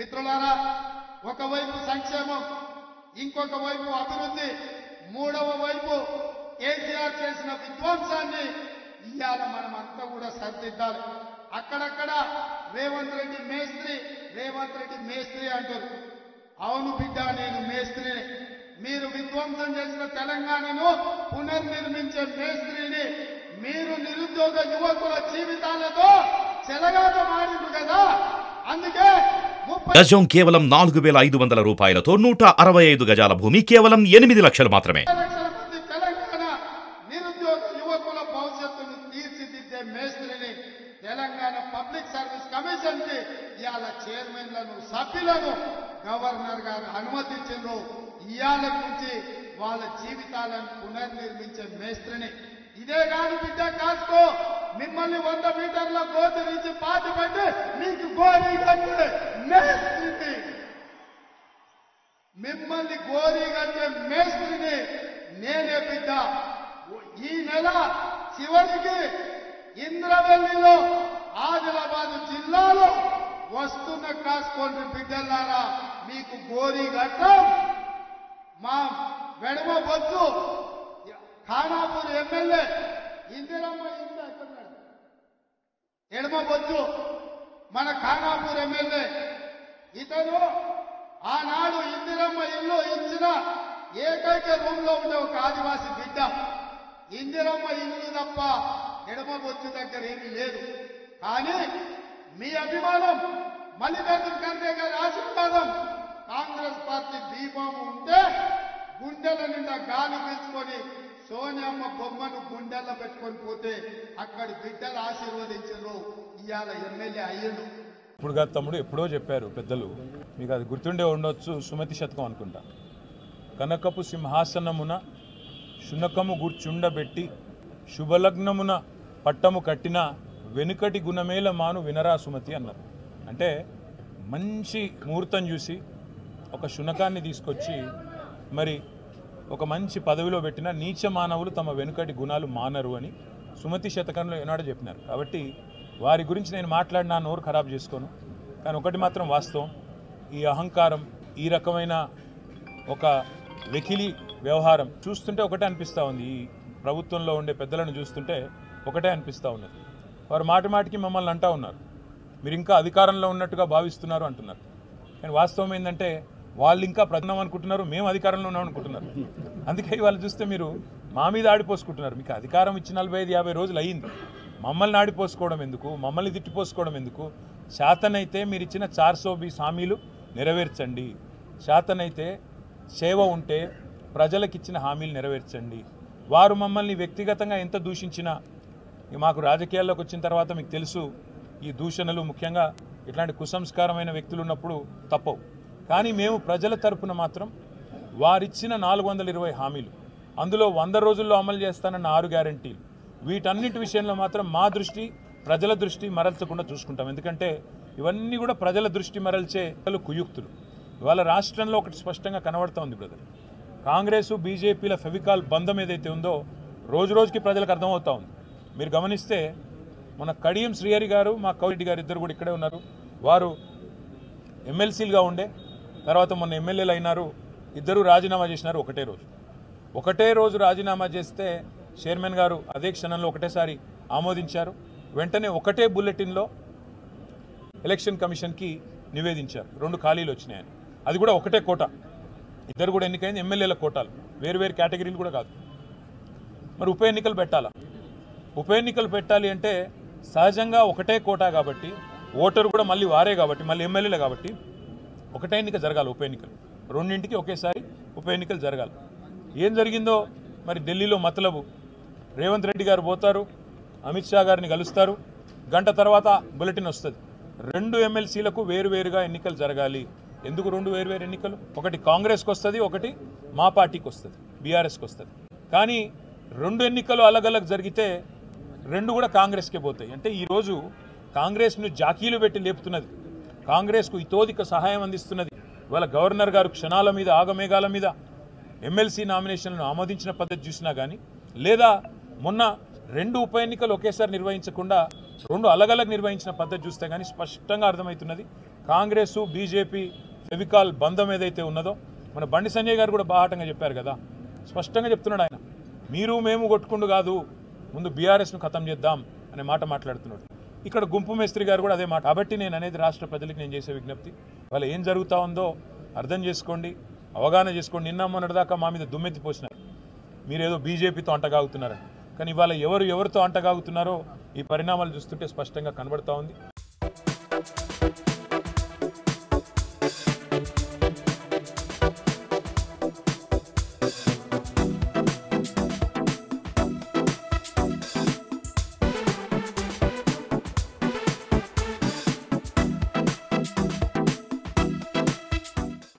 మిత్రులారా, ఒకవైపు సంక్షేమం, ఇంకొక వైపు అభివృద్ధి, మూడవ వైపు కేసీఆర్ చేసిన విధ్వంసాన్ని ఇవాళ మనమంతా కూడా సరిదిద్దాలి. అక్కడక్కడ రేవంత్ రెడ్డి మేస్త్రి అంటారు. అవును బిడ్డ, నేను మేస్త్రిని. మీరు విధ్వంసం చేసిన తెలంగాణను పునర్నిర్మించే మేస్త్రిని. మీరు నిరుద్యోగ యువకుల జీవితాలతో చెలగాటమాడిండ్రు కదా. అందుకే గజం కేవలం 4,500 రూపాయలతో 165 గజాల భూమి కేవలం 8 లక్షలు మాత్రమే. తెలంగాణ నిరుద్యోగ యువకుల భవిష్యత్తును తీర్చిదిద్దే మేస్త్రిని తెలంగాణ పబ్లిక్ సర్వీస్ కమిషన్ కి ఇవాళ చైర్మన్లను, సభ్యులను గవర్నర్ గారు అనుమతించారు. ఇవాళ నుంచి వాళ్ళ జీవితాలను పునర్నిర్మించే మేస్త్రిని. ఇదే కాదు బిడ్డ, కాసుకో, మిమ్మల్ని 100 మీటర్ల గోతి నుంచి పాతి పెట్టి మీకు గోరీ కట్టే మేస్త్రిని, మిమ్మల్ని గోరీ కట్టే మేస్త్రిని నేనే బిడ్డ. ఈ నెల చివరికి ఇంద్రవెల్లిలో, ఆదిలాబాద్ జిల్లాలో వస్తున్న కాసుకోండి బిడ్డలారా, మీకు గోరీ కట్టం. మా వెడమ బొద్దు ఖానాపూర్ ఎమ్మెల్యే ఇందిరమ్మ ఇల్లు ఎక్కడున్నాడు? ఎడమ బొద్దు మన ఖానాపూర్ ఎమ్మెల్యే. ఇతను ఆనాడు ఇందిరమ్మ ఇల్లు ఇచ్చిన ఏకైక రూమ్ లో ఉండే ఒక ఆదివాసి బిడ్డ. ఇందిరమ్మ ఇల్లు తప్ప ఎడమ బొద్దు దగ్గర ఏమీ లేదు. కానీ మీ అభిమానం, మల్లికార్జున ఖర్గే గారి ఆశీర్వాదం, కాంగ్రెస్ పార్టీ దీపము ఉంటే గుండెల నిండా గాలి పీల్చుకొని సోనియమ్మ బొమ్మను గుండెల్లో పెట్టుకొని పోతే అక్కడి బిడ్డలు ఆశీర్వదించారు. ఇవాళ ఎమ్మెల్యే అయ్యాడు. ఇప్పుడు కాదు తమ్ముడు, ఎప్పుడో చెప్పారు పెద్దలు, మీకు అది గుర్తుండే ఉండొచ్చు. సుమతి శతకం అనుకుంటా. కనకపు సింహాసనమున శునకము గుర్చుండబెట్టి శుభలగ్నమున పట్టము కట్టిన వెనుకటి గుణమేల మాను వినరా సుమతి అన్నారు. అంటే మంచి ముహూర్తం చూసి ఒక శునకాన్ని తీసుకొచ్చి మరి ఒక మంచి పదవిలో పెట్టిన నీచ మానవులు తమ వెనుకటి గుణాలు మానరు అని సుమతి శతకంలో ఏనాడో చెప్పినారు. కాబట్టి వారి గురించి నేను మాట్లాడినా నోరు ఖరాబ్ చేసుకోను. కానీ ఒకటి మాత్రం వాస్తవం, ఈ అహంకారం, ఈ రకమైన ఒక వెకిలి వ్యవహారం చూస్తుంటే ఒకటే అనిపిస్తూ ఉంది. ఈ ప్రభుత్వంలో ఉండే పెద్దలను చూస్తుంటే ఒకటే అనిపిస్తూ ఉన్నది. వారు మాటి మాటికి మమ్మల్ని అంటూ ఉన్నారు, మీరు ఇంకా అధికారంలో ఉన్నట్టుగా భావిస్తున్నారు అంటున్నారు. కానీ వాస్తవం ఏంటంటే వాళ్ళు ఇంకా ప్రధానం అనుకుంటున్నారు, మేము అధికారంలో ఉన్నాం అనుకుంటున్నారు. అందుకే వాళ్ళు చూస్తే మీరు మా మీద ఆడిపోసుకుంటున్నారు. మీకు అధికారం ఇచ్చి 45-50 రోజులు అయ్యింది. మమ్మల్ని ఆడిపోసుకోవడం ఎందుకు, మమ్మల్ని తిట్టిపోసుకోవడం ఎందుకు? శాతనైతే మీరు ఇచ్చిన 420 హామీలు నెరవేర్చండి. శాతనైతే సేవ ఉంటే ప్రజలకు ఇచ్చిన హామీలు నెరవేర్చండి. వారు మమ్మల్ని వ్యక్తిగతంగా ఎంత దూషించినా, మాకు రాజకీయాల్లోకి వచ్చిన తర్వాత మీకు తెలుసు, ఈ దూషణలు ముఖ్యంగా ఇట్లాంటి కుసంస్కారమైన వ్యక్తులు ఉన్నప్పుడు తప్పవు. కానీ మేము ప్రజల తరపున మాత్రం వారిచ్చిన 420 హామీలు, అందులో 100 రోజుల్లో అమలు చేస్తానన్న 6 గ్యారంటీలు, వీటన్నిటి విషయంలో మాత్రం మా దృష్టి, ప్రజల దృష్టి మరల్చకుండా చూసుకుంటాం. ఎందుకంటే ఇవన్నీ కూడా ప్రజల దృష్టి మరల్చే కుయుక్తులు. ఇవాళ రాష్ట్రంలో ఒకటి స్పష్టంగా కనబడుతూ ఉంది బ్రదర్, కాంగ్రెసు బీజేపీల ఫెవికాల్ బంధం ఏదైతే ఉందో రోజు రోజుకి ప్రజలకు అర్థమవుతూ ఉంది. మీరు గమనిస్తే మన కడియం శ్రీహరి గారు, మా కౌరెడ్డి గారు ఇద్దరు కూడా ఇక్కడే ఉన్నారు. వారు ఎమ్మెల్సీలుగా ఉండే తర్వాత మొన్న ఎమ్మెల్యేలు అయినారు. ఇద్దరు రాజీనామా చేసినారు ఒకటే రోజు రాజీనామా చేస్తే చైర్మన్ గారు అదే క్షణంలో ఒకటేసారి ఆమోదించారు. వెంటనే ఒకటే బుల్లెటిన్లో ఎలక్షన్ కమిషన్కి నివేదించారు. 2 ఖాళీలు వచ్చినాయని. అది కూడా ఒకటే కోట. ఇద్దరు కూడా ఎన్నికైంది ఎమ్మెల్యేల కోటాలు, వేరు కేటగిరీలు కూడా కాదు. మరి ఉప ఎన్నికలు పెట్టాలా? ఉప ఎన్నికలు పెట్టాలి అంటే సహజంగా ఒకటే కోటా కాబట్టి, ఓటరు కూడా మళ్ళీ వారే కాబట్టి, మళ్ళీ ఎమ్మెల్యేలే కాబట్టి ఒకటే ఎన్నిక జరగాలి. ఉప ఎన్నికలు రెండింటికి ఒకేసారి ఉప ఎన్నికలు జరగాలి. ఏం జరిగిందో మరి ఢిల్లీలో మతలబు, రేవంత్ రెడ్డి గారు పోతారు, అమిత్ షా గారిని కలుస్తారు, గంట తర్వాత బులెటిన్ వస్తుంది, 2 ఎమ్మెల్సీలకు వేరువేరుగా ఎన్నికలు జరగాలి. ఎందుకు 2 వేరువేరు ఎన్నికలు? ఒకటి కాంగ్రెస్కి వస్తుంది, ఒకటి మా పార్టీకి వస్తుంది, బీఆర్ఎస్కి వస్తుంది. కానీ 2 ఎన్నికలు అలగలగ్ జరిగితే 2 కూడా కాంగ్రెస్కే పోతాయి. అంటే ఈరోజు కాంగ్రెస్ను జాకీలు పెట్టి లేపుతున్నది, కాంగ్రెస్కు ఇతోధిక సహాయం అందిస్తున్నది. ఇవాళ గవర్నర్ గారు క్షణాల మీద, ఆగమేఘాల మీద ఎమ్మెల్సీ నామినేషన్లను ఆమోదించిన పద్ధతి చూసినా కానీ, లేదా మొన్న 2 ఉప ఎన్నికలు ఒకేసారి నిర్వహించకుండా 2 అలగలగ్ నిర్వహించిన పద్ధతి చూస్తే కానీ స్పష్టంగా అర్థమవుతున్నది కాంగ్రెస్ బీజేపీ ఫెవికాల్ బంధం ఏదైతే ఉన్నదో మన బండి సంజయ్ గారు కూడా బాహాటంగా చెప్పారు కదా, స్పష్టంగా చెప్తున్నాడు ఆయన, మీరు మేము కొట్టుకుండు కాదు, ముందు బీఆర్ఎస్ను ఖతం చేద్దాం అనే మాట మాట్లాడుతున్నాడు. ఇక్కడ గుంపు మేస్త్రి గారు కూడా అదే మాట. కాబట్టి నేను అనేది రాష్ట్ర ప్రజలకు నేను చేసే విజ్ఞప్తి, వాళ్ళ ఏం జరుగుతూ ఉందో అర్థం చేసుకోండి, అవగాహన చేసుకోండి. నిన్న మొన్నటిదాకా మా మీద దుమ్మెత్తి పోసినారు, మీరేదో బీజేపీతో అంటగాగుతున్నారని. కానీ ఇవాళ ఎవరితో అంటగాగుతున్నారో ఈ పరిణామాలు చూస్తుంటే స్పష్టంగా కనబడతా ఉంది.